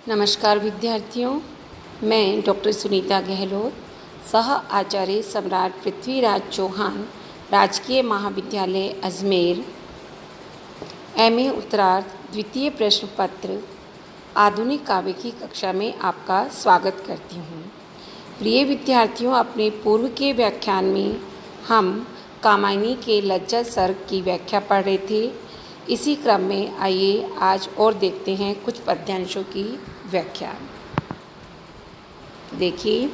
नमस्कार विद्यार्थियों, मैं डॉक्टर सुनीता गहलोत, सह आचार्य सम्राट पृथ्वीराज चौहान, राजकीय महाविद्यालय अजमेर, एमए उत्तरार्ध द्वितीय प्रश्न पत्र आधुनिक काव्य की कक्षा में आपका स्वागत करती हूँ। प्रिय विद्यार्थियों, अपने पूर्व के व्याख्यान में हम कामायनी के लज्जा सर्ग की व्याख्या पढ़ रहे थे। इसी क्रम में आइए आज और देखते हैं कुछ पद्यांशों की व्याख्या। देखिए,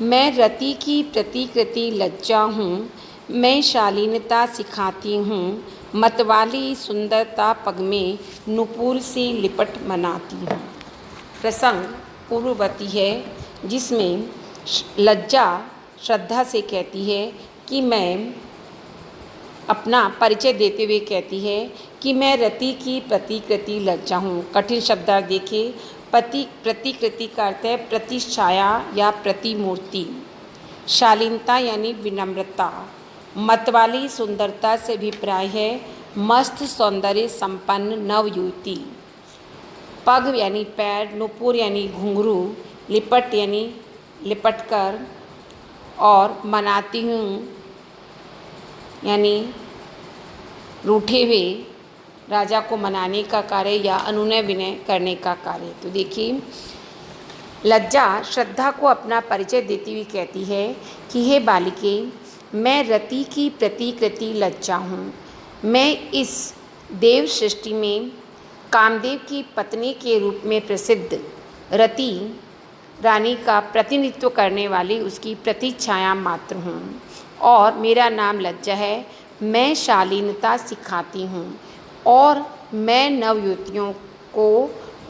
मैं रति की प्रतिकृति लज्जा हूँ, मैं शालीनता सिखाती हूँ, मतवाली सुंदरता पग में नुपुर से लिपट मनाती हूँ। प्रसंग पूर्ववर्ती है, जिसमें लज्जा श्रद्धा से कहती है कि मैं अपना परिचय देते हुए कहती है कि मैं रति की प्रतिकृति लज्जा हूँ। कठिन शब्दार्थ देखिए। प्रतिकृति का अर्थ है प्रतिछाया या प्रतिमूर्ति। शालीनता यानी विनम्रता। मतवाली सुंदरता से अभिप्राय है मस्त सौंदर्य संपन्न नवयुवती। पग यानी पैर, नुपुर यानी घुंघरू, लिपट यानी लिपट कर, और मनाती हूँ यानी रूठे हुए राजा को मनाने का कार्य या अनुनय विनय करने का कार्य। तो देखिए, लज्जा श्रद्धा को अपना परिचय देती हुई कहती है कि हे बालिके, मैं रति की प्रतिकृति लज्जा हूँ। मैं इस देव सृष्टि में कामदेव की पत्नी के रूप में प्रसिद्ध रति रानी का प्रतिनिधित्व करने वाली उसकी प्रतिछाया मात्र हूँ और मेरा नाम लज्जा है। मैं शालीनता सिखाती हूँ और मैं नवयुवतियों को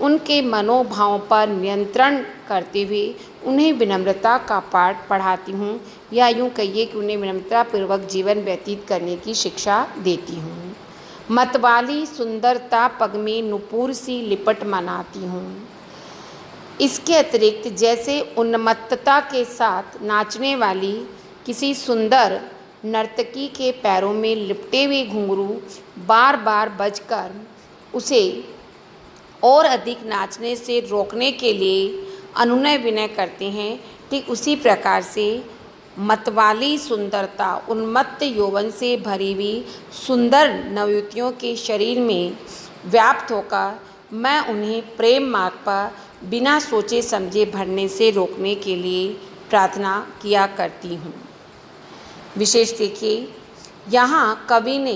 उनके मनोभावों पर नियंत्रण करते हुए उन्हें विनम्रता का पाठ पढ़ाती हूँ, या यूँ कहिए कि उन्हें विनम्रतापूर्वक जीवन व्यतीत करने की शिक्षा देती हूँ। मतवाली सुंदरता पग में नुपुर सी लिपट मनाती हूँ। इसके अतिरिक्त जैसे उन्मत्तता के साथ नाचने वाली किसी सुंदर नर्तकी के पैरों में लिपटे हुए घुंघरू बार बार बजकर उसे और अधिक नाचने से रोकने के लिए अनुनय विनय करते हैं, ठीक उसी प्रकार से मतवाली सुंदरता उन्मत्त यौवन से भरी हुई सुंदर नवयुवतियों के शरीर में व्याप्त होकर मैं उन्हें प्रेम मार्ग पर बिना सोचे समझे बढ़ने से रोकने के लिए प्रार्थना किया करती हूँ। विशेष देखिए, यहाँ कवि ने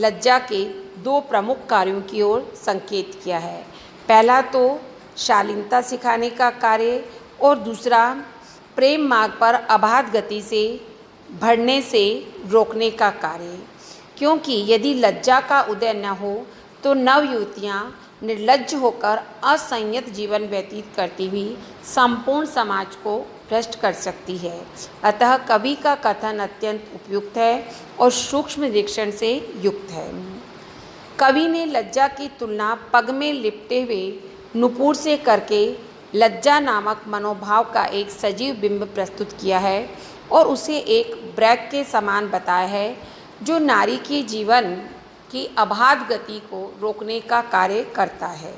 लज्जा के दो प्रमुख कार्यों की ओर संकेत किया है। पहला तो शालीनता सिखाने का कार्य और दूसरा प्रेम मार्ग पर अबाध गति से बढ़ने से रोकने का कार्य। क्योंकि यदि लज्जा का उदय न हो तो नवयुवतियाँ निर्लज्ज होकर असंयत जीवन व्यतीत करती हुई संपूर्ण समाज को भ्रष्ट कर सकती है। अतः कवि का कथन अत्यंत उपयुक्त है और सूक्ष्म निरीक्षण से युक्त है। कवि ने लज्जा की तुलना पग में लिपटे हुए नुपुर से करके लज्जा नामक मनोभाव का एक सजीव बिंब प्रस्तुत किया है और उसे एक ब्रेक के समान बताया है, जो नारी के जीवन की अबाध गति को रोकने का कार्य करता है।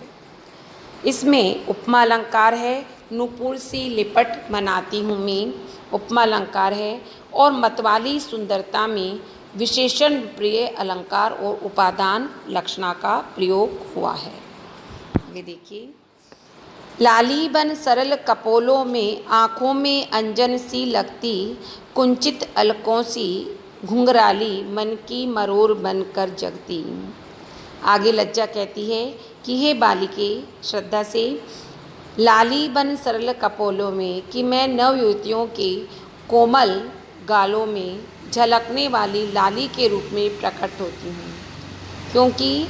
इसमें उपमा अलंकार है। नुपुर सी लिपट मनाती हूँ में उपमा अलंकार है और मतवाली सुंदरता में विशेषण प्रिय अलंकार और उपादान लक्षणा का प्रयोग हुआ है। आगे देखिए, लाली बन सरल कपोलों में आँखों में अंजन सी लगती, कुंचित अलकों सी घुंघराली मन की मरोर बनकर जगती। आगे लज्जा कहती है कि हे बालिके, श्रद्धा से, लाली बन सरल कपोलों में कि मैं नवयुवतियों के कोमल गालों में झलकने वाली लाली के रूप में प्रकट होती हूँ। क्योंकि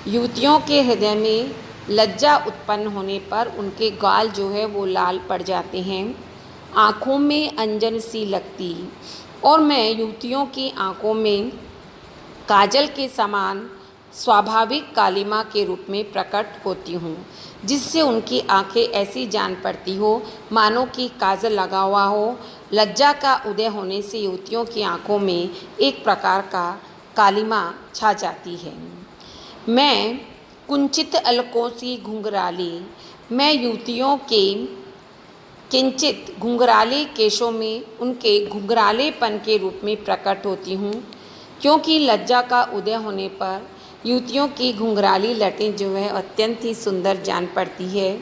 युवतियों के हृदय में लज्जा उत्पन्न होने पर उनके गाल जो है वो लाल पड़ जाते हैं, आँखों में अंजन सी लगती, और मैं युवतियों की आँखों में काजल के समान स्वाभाविक कालिमा के रूप में प्रकट होती हूँ, जिससे उनकी आंखें ऐसी जान पड़ती हो मानो कि काजल लगा हुआ हो। लज्जा का उदय होने से युवतियों की आंखों में एक प्रकार का कालिमा छा जाती है। मैं कुंचित अलकों सी घुंघराली, मैं युवतियों के किंचित घुंघराले केशों में उनके घुंघरालेपन के रूप में प्रकट होती हूँ, क्योंकि लज्जा का उदय होने पर युवतियों की घुंघराली लटें जो है अत्यंत ही सुंदर जान पड़ती है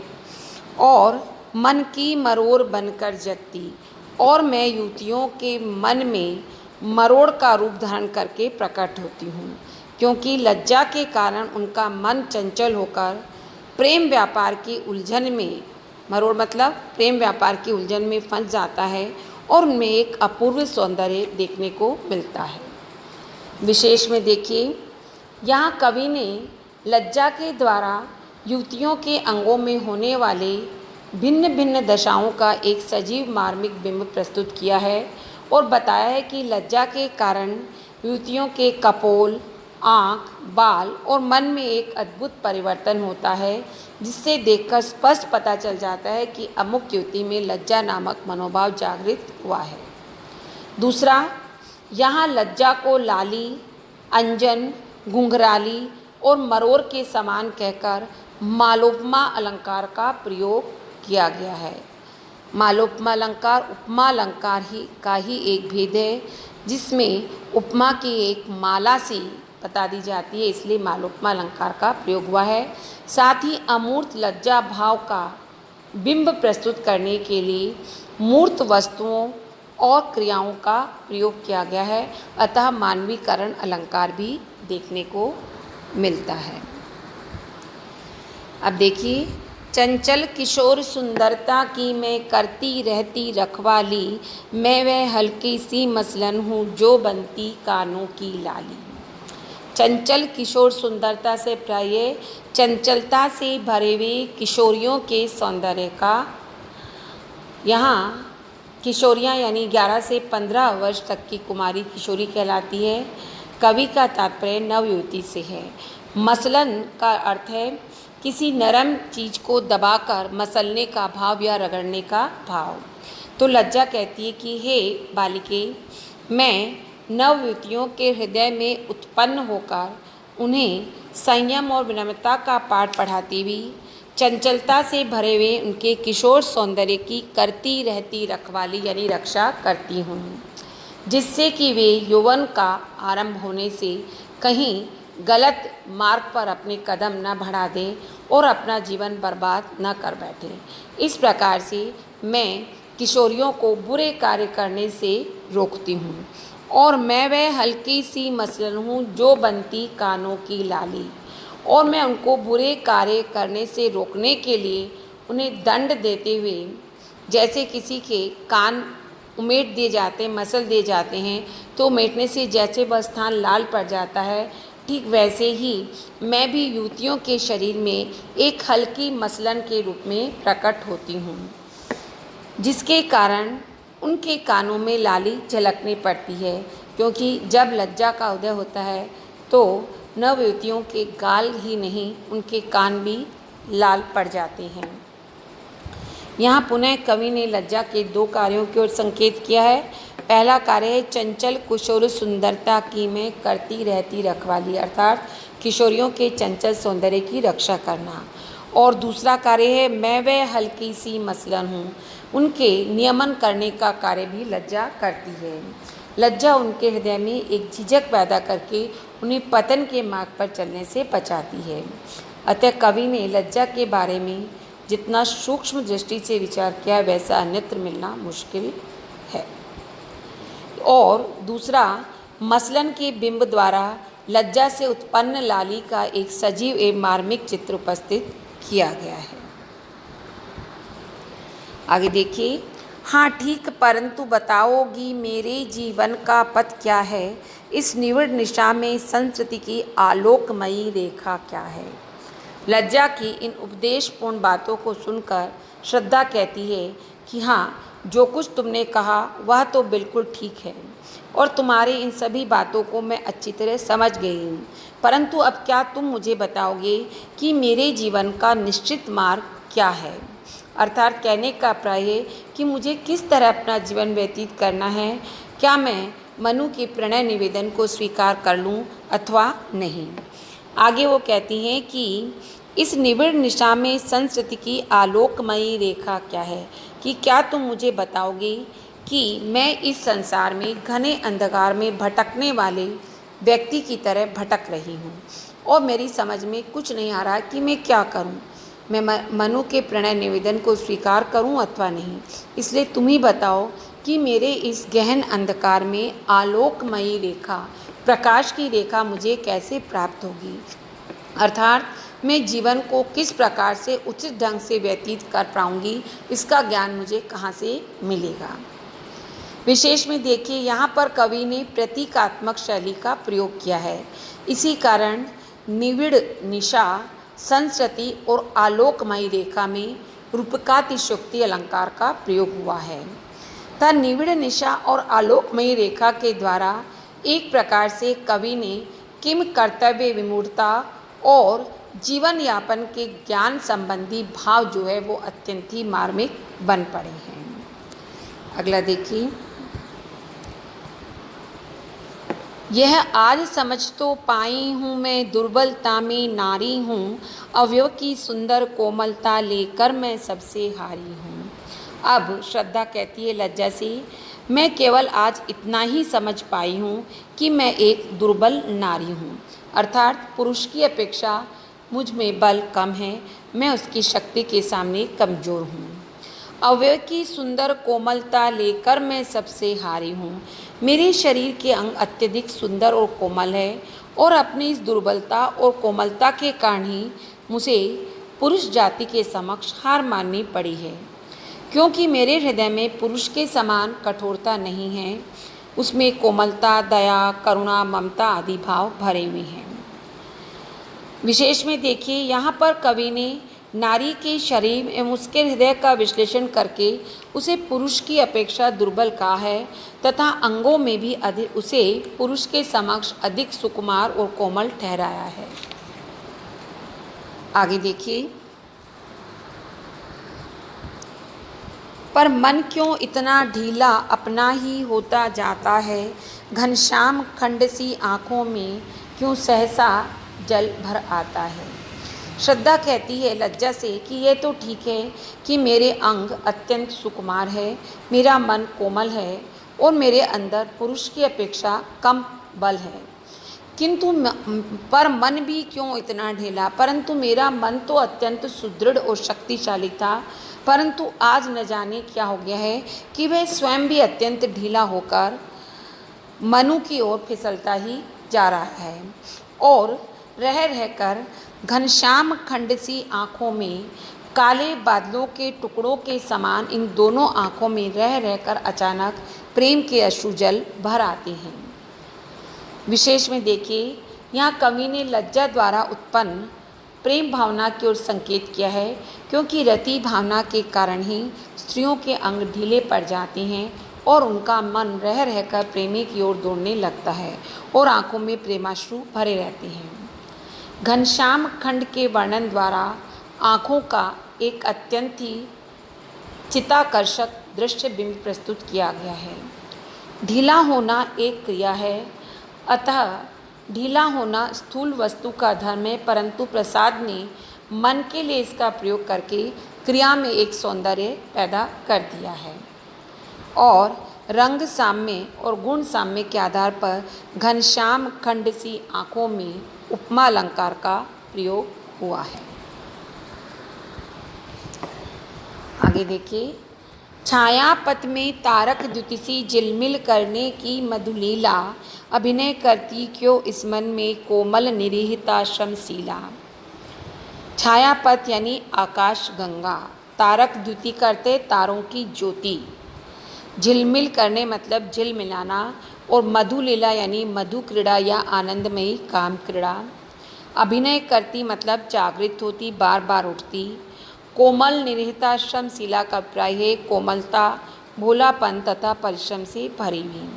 और मन की मरोड़ बनकर जगती, और मैं युवतियों के मन में मरोड़ का रूप धारण करके प्रकट होती हूँ, क्योंकि लज्जा के कारण उनका मन चंचल होकर प्रेम व्यापार की उलझन में, मरोड़ मतलब प्रेम व्यापार की उलझन में फंस जाता है और उनमें एक अपूर्व सौंदर्य देखने को मिलता है। विशेष में देखिए, यहाँ कवि ने लज्जा के द्वारा युवतियों के अंगों में होने वाले भिन्न भिन्न दशाओं का एक सजीव मार्मिक बिंब प्रस्तुत किया है और बताया है कि लज्जा के कारण युवतियों के कपोल, आँख, बाल और मन में एक अद्भुत परिवर्तन होता है, जिससे देखकर स्पष्ट पता चल जाता है कि अमुक युवती में लज्जा नामक मनोभाव जागृत हुआ है। दूसरा, यहाँ लज्जा को लाली, अंजन, घुंघराली और मरोड़ के समान कहकर मालोपमा अलंकार का प्रयोग किया गया है। मालोपमा अलंकार उपमा अलंकार का ही एक भेद है, जिसमें उपमा की एक माला सी बता दी जाती है, इसलिए मालोपमा अलंकार का प्रयोग हुआ है। साथ ही अमूर्त लज्जा भाव का बिंब प्रस्तुत करने के लिए मूर्त वस्तुओं और क्रियाओं का प्रयोग किया गया है, अतः मानवीकरण अलंकार भी देखने को मिलता है। अब देखिए, चंचल किशोर सुंदरता की मैं करती रहती रखवाली, मैं वह हल्की सी मसलन हूँ जो बनती कानों की लाली। चंचल किशोर सुंदरता से प्राय चंचलता से भरे हुए किशोरियों के सौंदर्य का, यहाँ किशोरियाँ यानी 11 से 15 वर्ष तक की कुमारी किशोरी कहलाती है। कवि का तात्पर्य नवयुवती से है। मसलन का अर्थ है किसी नरम चीज़ को दबाकर मसलने का भाव या रगड़ने का भाव। तो लज्जा कहती है कि हे बालिके, मैं नवयुवतियों के हृदय में उत्पन्न होकर उन्हें संयम और विनम्रता का पाठ पढ़ाती हुई चंचलता से भरे हुए उनके किशोर सौंदर्य की करती रहती रखवाली यानी रक्षा करती हूँ, जिससे कि वे यौवन का आरंभ होने से कहीं गलत मार्ग पर अपने कदम न बढ़ा दें और अपना जीवन बर्बाद न कर बैठें। इस प्रकार से मैं किशोरियों को बुरे कार्य करने से रोकती हूँ, और मैं वह हल्की सी मसलन हूँ जो बनती कानों की लाली, और मैं उनको बुरे कार्य करने से रोकने के लिए उन्हें दंड देते हुए, जैसे किसी के कान उमेट दिए जाते, मसल दिए जाते हैं, तो उमेटने से जैसे वह स्थान लाल पड़ जाता है, ठीक वैसे ही मैं भी युवतियों के शरीर में एक हल्की मसलन के रूप में प्रकट होती हूँ, जिसके कारण उनके कानों में लाली झलकने पड़ती है, क्योंकि जब लज्जा का उदय होता है तो नवयुवतियों के गाल ही नहीं उनके कान भी लाल पड़ जाते हैं। यहाँ पुनः कवि ने लज्जा के 2 कार्यों की ओर संकेत किया है। पहला कार्य है चंचल किशोर सुंदरता की मैं करती रहती रखवाली, अर्थात किशोरियों के चंचल सौंदर्य की रक्षा करना, और दूसरा कार्य है मैं वह हल्की सी मसलन हूँ, उनके नियमन करने का कार्य भी लज्जा करती है। लज्जा उनके हृदय में एक झिझक पैदा करके उन्हें पतन के मार्ग पर चलने से बचाती है। अतः कवि ने लज्जा के बारे में जितना सूक्ष्म दृष्टि से विचार किया वैसा अन्यत्र मिलना मुश्किल है। और दूसरा, मसलन के बिंब द्वारा लज्जा से उत्पन्न लाली का एक सजीव एवं मार्मिक चित्र उपस्थित किया गया है। आगे देखिए, हाँ ठीक, परंतु बताओगी मेरे जीवन का पथ क्या है, इस निविड़ निशा में संस्कृति की आलोकमयी रेखा क्या है। लज्जा की इन उपदेशपूर्ण बातों को सुनकर श्रद्धा कहती है कि हाँ, जो कुछ तुमने कहा वह तो बिल्कुल ठीक है और तुम्हारे इन सभी बातों को मैं अच्छी तरह समझ गई हूँ, परंतु अब क्या तुम मुझे बताओगे कि मेरे जीवन का निश्चित मार्ग क्या है। अर्थात कहने का प्राय है कि मुझे किस तरह अपना जीवन व्यतीत करना है, क्या मैं मनु के प्रणय निवेदन को स्वीकार कर लूँ अथवा नहीं। आगे वो कहती हैं कि इस निबिड़ निशा में संस्कृति की आलोकमयी रेखा क्या है? कि क्या तुम मुझे बताओगे कि मैं इस संसार में घने अंधकार में भटकने वाले व्यक्ति की तरह भटक रही हूँ और मेरी समझ में कुछ नहीं आ रहा कि मैं क्या करूँ। मैं मनु के प्रणय निवेदन को स्वीकार करूँ अथवा नहीं। इसलिए तुम ही बताओ कि मेरे इस गहन अंधकार में आलोकमयी रेखा, प्रकाश की रेखा मुझे कैसे प्राप्त होगी, अर्थात मैं जीवन को किस प्रकार से उचित ढंग से व्यतीत कर पाऊंगी, इसका ज्ञान मुझे कहाँ से मिलेगा। विशेष में देखिए, यहाँ पर कवि ने प्रतीकात्मक शैली का प्रयोग किया है। इसी कारण निविड़ निशा, संस्कृति और आलोकमयी रेखा में रूपकातिशयोक्ति अलंकार का प्रयोग हुआ है। तथा निविड़ निशा और आलोकमयी रेखा के द्वारा एक प्रकार से कवि ने किम कर्तव्य विमूढ़ता और जीवन यापन के ज्ञान संबंधी भाव जो है वो अत्यंत ही मार्मिक बन पड़े हैं। अगला देखिए, यह आज समझ तो पाई हूँ मैं दुर्बलता में नारी हूँ, अवयव की सुंदर कोमलता लेकर मैं सबसे हारी हूँ। अब श्रद्धा कहती है लज्जा से, मैं केवल आज इतना ही समझ पाई हूँ कि मैं एक दुर्बल नारी हूँ, अर्थात पुरुष की अपेक्षा मुझ में बल कम है, मैं उसकी शक्ति के सामने कमज़ोर हूँ। अवयव की सुंदर कोमलता लेकर मैं सबसे हारी हूँ। मेरे शरीर के अंग अत्यधिक सुंदर और कोमल है और अपनी इस दुर्बलता और कोमलता के कारण ही मुझे पुरुष जाति के समक्ष हार माननी पड़ी है, क्योंकि मेरे हृदय में पुरुष के समान कठोरता नहीं है। उसमें कोमलता, दया, करुणा, ममता आदि भाव भरे हुए हैं। विशेष में देखिए, यहाँ पर कवि ने नारी के शरीर एवं उसके हृदय का विश्लेषण करके उसे पुरुष की अपेक्षा दुर्बल कहा है तथा अंगों में भी अधिक उसे पुरुष के समक्ष अधिक सुकुमार और कोमल ठहराया है। आगे देखिए, पर मन क्यों इतना ढीला अपना ही होता जाता है, घनश्याम खंड सी आँखों में क्यों सहसा जल भर आता है। श्रद्धा कहती है लज्जा से कि यह तो ठीक है कि मेरे अंग अत्यंत सुकुमार है, मेरा मन कोमल है और मेरे अंदर पुरुष की अपेक्षा कम बल है, किंतु पर मन भी क्यों इतना ढीला। परंतु मेरा मन तो अत्यंत सुदृढ़ और शक्तिशाली था, परंतु आज न जाने क्या हो गया है कि वह स्वयं भी अत्यंत ढीला होकर मनु की ओर फिसलता ही जा रहा है और रह रहकर घनश्याम खंड सी आँखों में काले बादलों के टुकड़ों के समान इन दोनों आँखों में रह रहकर अचानक प्रेम के अश्रुजल भर आते हैं। विशेष में देखिए, यहाँ कवि ने लज्जा द्वारा उत्पन्न प्रेम भावना की ओर संकेत किया है, क्योंकि रति भावना के कारण ही स्त्रियों के अंग ढीले पड़ जाते हैं और उनका मन रह रहकर प्रेमी की ओर दौड़ने लगता है और आँखों में प्रेमाश्रु भरे रहते हैं। घनश्याम खंड के वर्णन द्वारा आँखों का एक अत्यंत ही चित्ताकर्षक दृश्य बिंब प्रस्तुत किया गया है। ढीला होना एक क्रिया है, अतः ढीला होना स्थूल वस्तु का धर्म है, परंतु प्रसाद ने मन के लिए इसका प्रयोग करके क्रिया में एक सौंदर्य पैदा कर दिया है और रंग साम्य और गुण साम्य के आधार पर घनश्याम खंड सी आँखों में उपमा अलंकार का प्रयोग हुआ है। आगे देखिए, छायापथ में तारक द्युतिसी झिलमिल करने की मधुलीला, अभिनय करती क्यों इस मन में कोमल निरीहता श्रमशीला। छायापथ यानी आकाश गंगा, तारक द्युति करते तारों की ज्योति, झिलमिल करने मतलब झिल मिलाना और मधुलीला यानी मधु क्रीड़ा या आनंदमयी काम क्रीड़ा। अभिनय करती मतलब जागृत होती, बार बार उठती। कोमल निरीहता श्रमशीला का प्राय है कोमलता, भोलापन तथा परिश्रम से भरी हुई।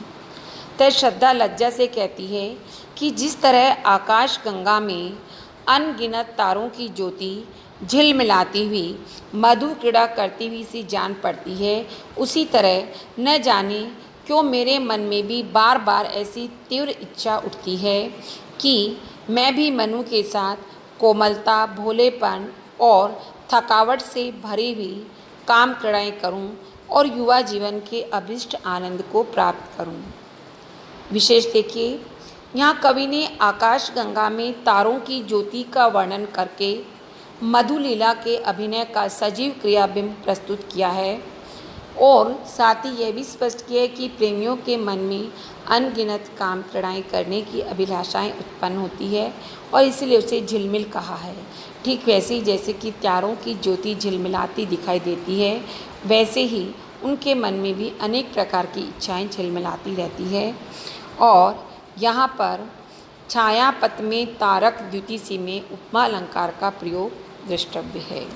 तय श्रद्धा लज्जा से कहती है कि जिस तरह आकाश गंगा में अनगिनत तारों की ज्योति झिल मिलाती हुई मधु क्रीड़ा करती हुई सी जान पड़ती है, उसी तरह न जाने क्यों मेरे मन में भी बार बार ऐसी तीव्र इच्छा उठती है कि मैं भी मनु के साथ कोमलता, भोलेपन और थकावट से भरी हुई काम क्रीड़ाएँ करूं और युवा जीवन के अभीष्ट आनंद को प्राप्त करूं। विशेष देखिए, यहाँ कवि ने आकाश गंगा में तारों की ज्योति का वर्णन करके मधुलीला के अभिनय का सजीव क्रियाबिंब प्रस्तुत किया है और साथ ही यह भी स्पष्ट किया है कि प्रेमियों के मन में अनगिनत काम क्रीड़ाएँ करने की अभिलाषाएँ उत्पन्न होती है और इसलिए उसे झिलमिल कहा है। ठीक वैसे ही जैसे कि तारों की ज्योति झिलमिलाती दिखाई देती है, वैसे ही उनके मन में भी अनेक प्रकार की इच्छाएं झिलमिलाती रहती है। और यहाँ पर छायापथ में तारक द्युतिसी में उपमा अलंकार का प्रयोग दृष्टव्य है।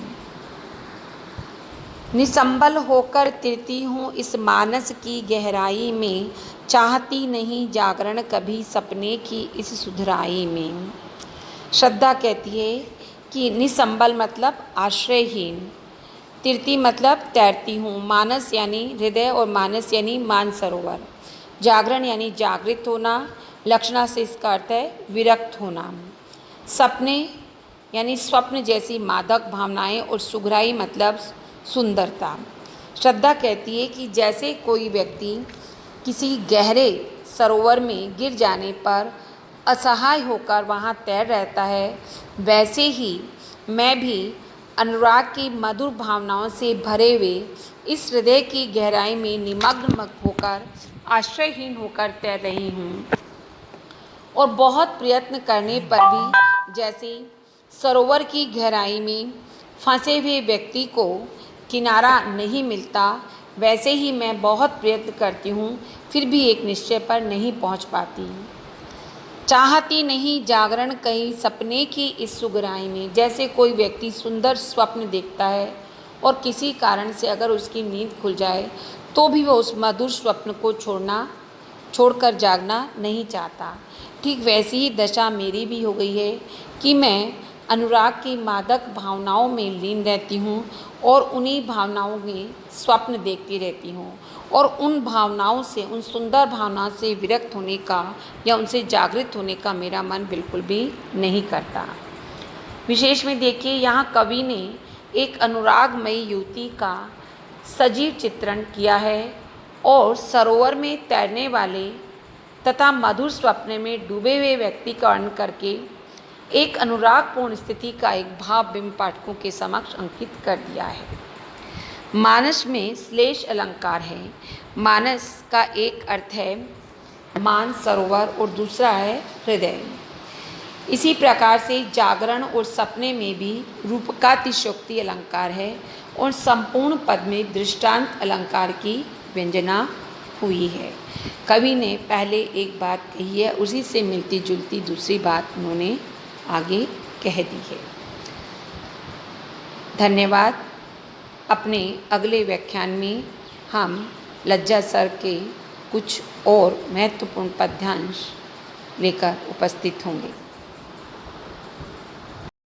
निसंबल होकर तिरती हूँ इस मानस की गहराई में, चाहती नहीं जागरण कभी सपने की इस सुधराई में। श्रद्धा कहती है कि निसंबल मतलब आश्रयहीन, तिरती मतलब तैरती हूँ, मानस यानी हृदय और मानस यानी मानसरोवर, जागरण यानी जागृत होना, लक्षणा से इसका अर्थ है विरक्त होना, सपने यानी स्वप्न जैसी मादक भावनाएं और सुघराई मतलब सुंदरता। श्रद्धा कहती है कि जैसे कोई व्यक्ति किसी गहरे सरोवर में गिर जाने पर असहाय होकर वहाँ तैर रहता है, वैसे ही मैं भी अनुराग की मधुर भावनाओं से भरे हुए इस हृदय की गहराई में निमग्न होकर आश्रयहीन होकर तैर रही हूँ और बहुत प्रयत्न करने पर भी जैसे सरोवर की गहराई में फंसे हुए व्यक्ति को किनारा नहीं मिलता, वैसे ही मैं बहुत प्रयत्न करती हूँ फिर भी एक निश्चय पर नहीं पहुँच पाती। चाहती नहीं जागरण कहीं सपने की इस सुगहराई में, जैसे कोई व्यक्ति सुंदर स्वप्न देखता है और किसी कारण से अगर उसकी नींद खुल जाए तो भी वह उस मधुर स्वप्न को छोड़कर जागना नहीं चाहता। ठीक वैसी ही दशा मेरी भी हो गई है कि मैं अनुराग की मादक भावनाओं में लीन रहती हूँ और उन्हीं भावनाओं में स्वप्न देखती रहती हूँ और उन भावनाओं से, उन सुंदर भावनाओं से विरक्त होने का या उनसे जागृत होने का मेरा मन बिल्कुल भी नहीं करता। विशेष में देखिए, यहाँ कवि ने एक अनुरागमयी युवती का सजीव चित्रण किया है और सरोवर में तैरने वाले तथा मधुर स्वप्न में डूबे हुए व्यक्ति का वर्णन करके एक अनुरागपूर्ण स्थिति का एक भाव बिंब पाठकों के समक्ष अंकित कर दिया है। मानस में श्लेष अलंकार है। मानस का एक अर्थ है मान सरोवर और दूसरा है हृदय। इसी प्रकार से जागरण और सपने में भी रूपकातिशयोक्ति अलंकार है और संपूर्ण पद में दृष्टांत अलंकार की व्यंजना हुई है। कवि ने पहले एक बात कही है, उसी से मिलती जुलती दूसरी बात उन्होंने आगे कह दी है। धन्यवाद। अपने अगले व्याख्यान में हम लज्जा सर के कुछ और महत्वपूर्ण पद्यांश लेकर उपस्थित होंगे।